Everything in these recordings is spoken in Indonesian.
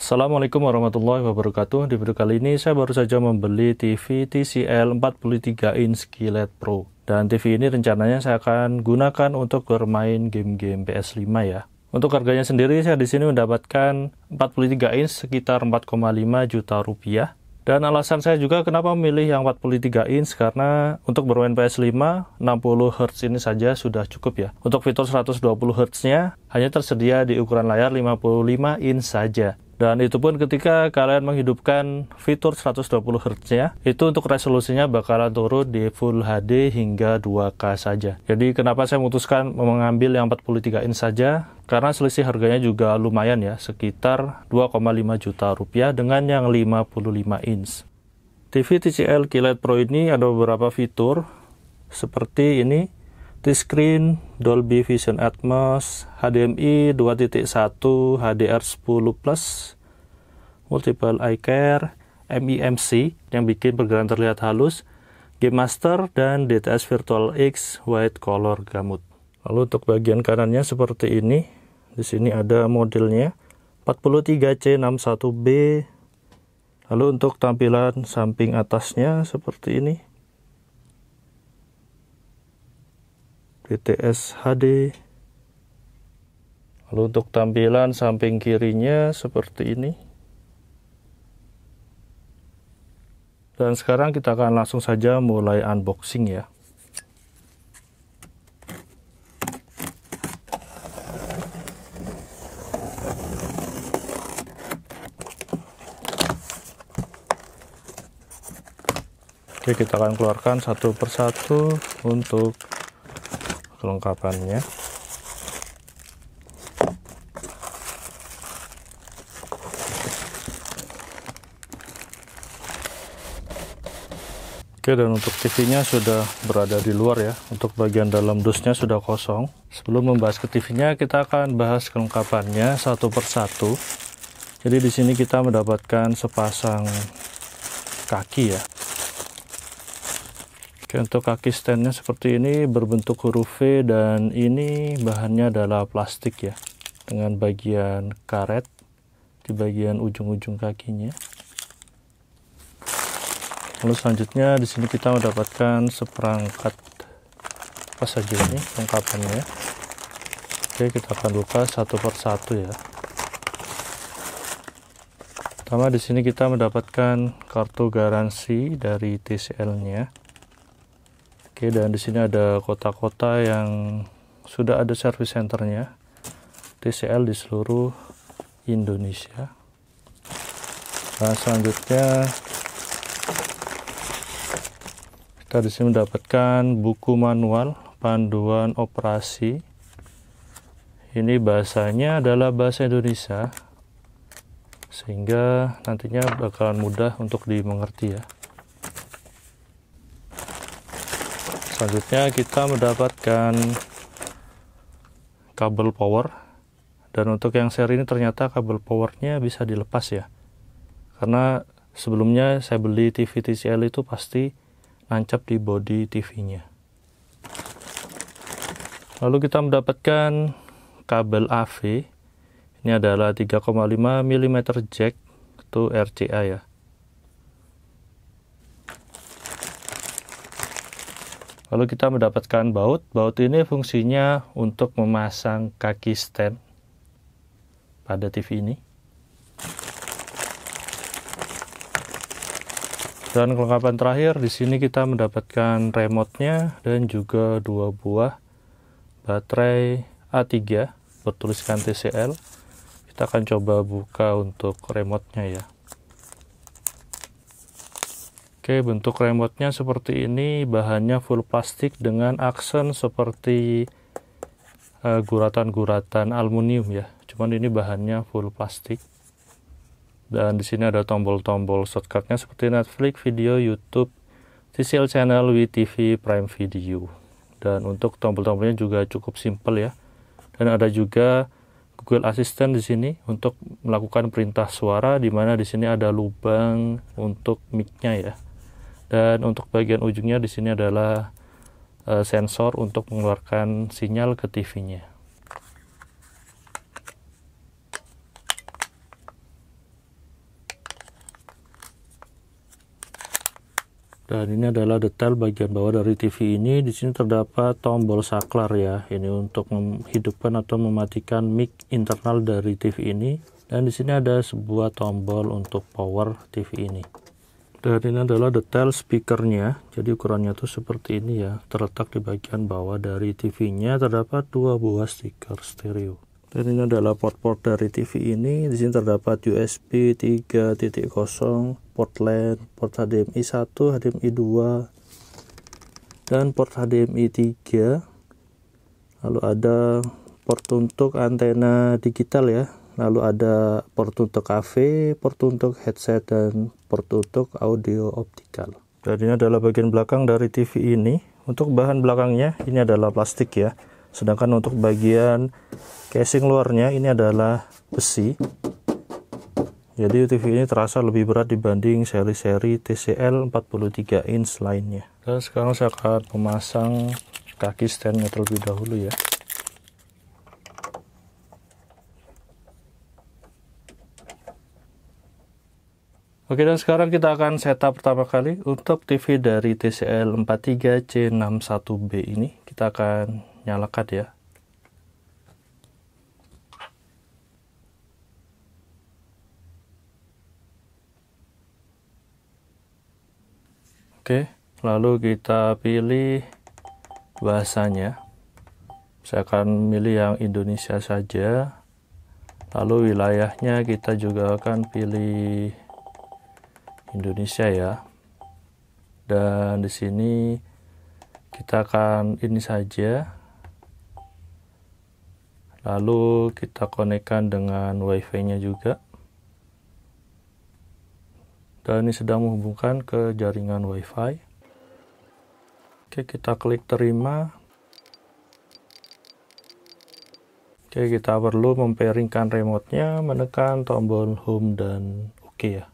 Assalamualaikum warahmatullahi wabarakatuh. Di video kali ini saya baru saja membeli TV TCL 43 inch QLED Pro. Dan TV ini rencananya saya akan gunakan untuk bermain game-game PS5 ya. Untuk harganya sendiri saya di sini mendapatkan 43 inch sekitar 4,5 juta rupiah. Dan alasan saya juga kenapa memilih yang 43 inch karena untuk bermain PS5 60 Hz ini saja sudah cukup ya. Untuk fitur 120 Hz-nya hanya tersedia di ukuran layar 55 inch saja. Dan itu pun ketika kalian menghidupkan fitur 120 Hz-nya, itu untuk resolusinya bakalan turun di Full HD hingga 2K saja. Jadi kenapa saya memutuskan mengambil yang 43 inch saja? Karena selisih harganya juga lumayan ya, sekitar 2,5 juta rupiah dengan yang 55 inch. TV TCL QLED Pro ini ada beberapa fitur, seperti ini. Touchscreen, Dolby Vision Atmos, HDMI 2.1, HDR10+, Multiple Eye Care, MEMC yang bikin pergerakan terlihat halus, Game Master, dan DTS Virtual X White Color Gamut. Lalu untuk bagian kanannya seperti ini. Di sini ada modelnya 43C61B. Lalu untuk tampilan samping atasnya seperti ini. DTS HD. Lalu untuk tampilan samping kirinya seperti ini. Dan sekarang kita akan langsung saja mulai unboxing ya. Oke, kita akan keluarkan satu persatu untuk kelengkapannya. Oke, dan untuk TV-nya sudah berada di luar ya. Untuk bagian dalam dusnya sudah kosong. Sebelum membahas ke TV-nya, kita akan bahas kelengkapannya satu persatu. Jadi di sini kita mendapatkan sepasang kaki ya. Oke, untuk kaki standnya seperti ini berbentuk huruf V dan ini bahannya adalah plastik ya, dengan bagian karet di bagian ujung-ujung kakinya. Lalu selanjutnya di sini kita mendapatkan seperangkat apa saja ini lengkapannya. Oke, kita akan buka satu persatu ya. Pertama di sini kita mendapatkan kartu garansi dari TCL-nya. Oke, dan di sini ada kota-kota yang sudah ada service centernya TCL di seluruh Indonesia. Nah, selanjutnya kita di sini mendapatkan buku manual panduan operasi. Ini bahasanya adalah bahasa Indonesia, sehingga nantinya bakalan mudah untuk dimengerti ya. Selanjutnya kita mendapatkan kabel power, dan untuk yang seri ini ternyata kabel powernya bisa dilepas ya, karena sebelumnya saya beli TV TCL itu pasti nancap di bodi TV-nya. Lalu kita mendapatkan kabel AV, ini adalah 3,5 mm jack to RCA ya. Lalu kita mendapatkan baut. Baut ini fungsinya untuk memasang kaki stand pada TV ini. Dan kelengkapan terakhir di sini kita mendapatkan remote-nya dan juga dua buah baterai A3 bertuliskan TCL. Kita akan coba buka untuk remote-nya ya. Oke, bentuk remote-nya seperti ini, bahannya full plastik dengan aksen seperti guratan-guratan aluminium ya. Cuman ini bahannya full plastik. Dan di sini ada tombol-tombol shortcut-nya seperti Netflix, video, YouTube, TCL Channel, WTV, Prime Video. Dan untuk tombol-tombolnya juga cukup simple ya. Dan ada juga Google Assistant di sini untuk melakukan perintah suara, di mana di sini ada lubang untuk mic-nya ya. Dan untuk bagian ujungnya di sini adalah sensor untuk mengeluarkan sinyal ke TV-nya. Dan ini adalah detail bagian bawah dari TV ini. Di sini terdapat tombol saklar ya. Ini untuk menghidupkan atau mematikan mic internal dari TV ini. Dan di sini ada sebuah tombol untuk power TV ini. Dan ini adalah detail speakernya. Jadi ukurannya tuh seperti ini ya. Terletak di bagian bawah dari TV-nya terdapat 2 buah speaker stereo. Dan ini adalah port-port dari TV ini. Di sini terdapat USB 3.0, port LAN, port HDMI 1, HDMI 2, dan port HDMI 3. Lalu ada port untuk antena digital ya. Lalu ada port untuk cafe, port untuk headset, dan port untuk audio optikal. Dan ini adalah bagian belakang dari TV ini. Untuk bahan belakangnya ini adalah plastik ya. Sedangkan untuk bagian casing luarnya ini adalah besi. Jadi TV ini terasa lebih berat dibanding seri-seri TCL 43 inch lainnya. Dan sekarang saya akan memasang kaki standnya terlebih dahulu ya. Oke, dan sekarang kita akan setup pertama kali untuk TV dari TCL 43C61B ini. Kita akan nyalakan ya. Oke, lalu kita pilih bahasanya. Saya akan milih yang Indonesia saja. Lalu wilayahnya kita juga akan pilih Indonesia ya. Dan di sini kita akan ini saja. Lalu kita konekkan dengan WiFi-nya juga. Dan ini sedang menghubungkan ke jaringan WiFi. Oke, kita klik terima. Oke, kita perlu mempairingkan remote-nya, menekan tombol home dan oke ya.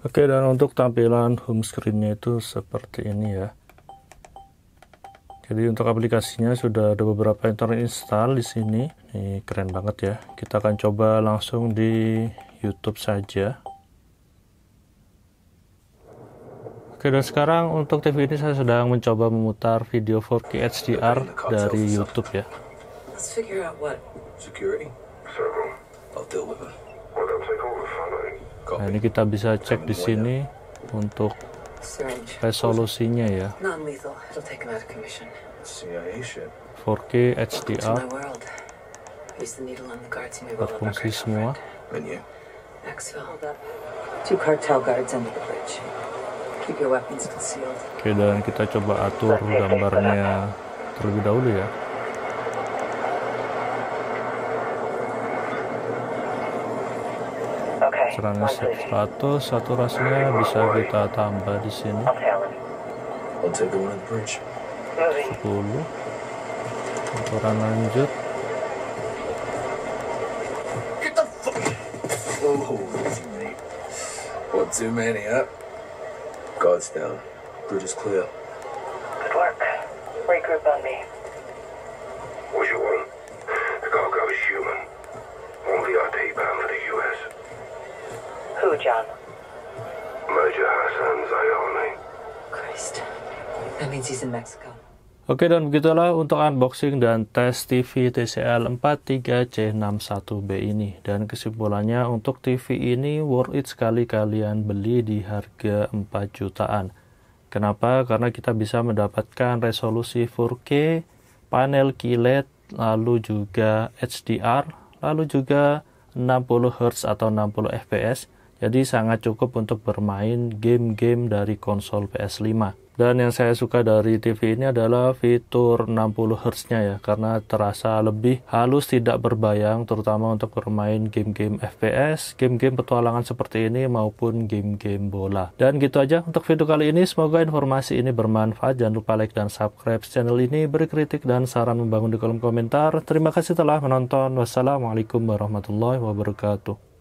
Oke, dan untuk tampilan home screen-nya itu seperti ini ya. Jadi untuk aplikasinya sudah ada beberapa yang terinstall di sini. Ini keren banget ya. Kita akan coba langsung di YouTube saja. Oke, dan sekarang untuk TV ini saya sedang mencoba memutar video 4K HDR dari YouTube ya. Let's figure out what. Security? I'll deal with it. Nah, ini kita bisa cek di sini untuk resolusinya ya. 4K HDR berfungsi semua. Oke, dan kita coba atur gambarnya terlebih dahulu ya. Caranya 100, saturasinya bisa kita tambah di sini 10. Aturan lanjut. What, too many up? Guards down. Bridge is clear. Good work. Regroup on me. What you want? The cargo is human. On VIP bound for the US. Who, John? Major Hassan Zayani. Christ. That means he's in Mexico. Oke, dan begitulah untuk unboxing dan tes TV TCL 43C61B ini. Dan kesimpulannya untuk TV ini worth it sekali kalian beli di harga 4 jutaan. Kenapa? Karena kita bisa mendapatkan resolusi 4K, panel QLED, lalu juga HDR, lalu juga 60 Hz atau 60 fps. Jadi sangat cukup untuk bermain game-game dari konsol PS5. Dan yang saya suka dari TV ini adalah fitur 60 Hz-nya ya, karena terasa lebih halus, tidak berbayang, terutama untuk bermain game-game FPS, game-game petualangan seperti ini maupun game-game bola. Dan gitu aja untuk video kali ini, semoga informasi ini bermanfaat. Jangan lupa like dan subscribe channel ini, beri kritik dan saran membangun di kolom komentar. Terima kasih telah menonton. Wassalamualaikum warahmatullahi wabarakatuh.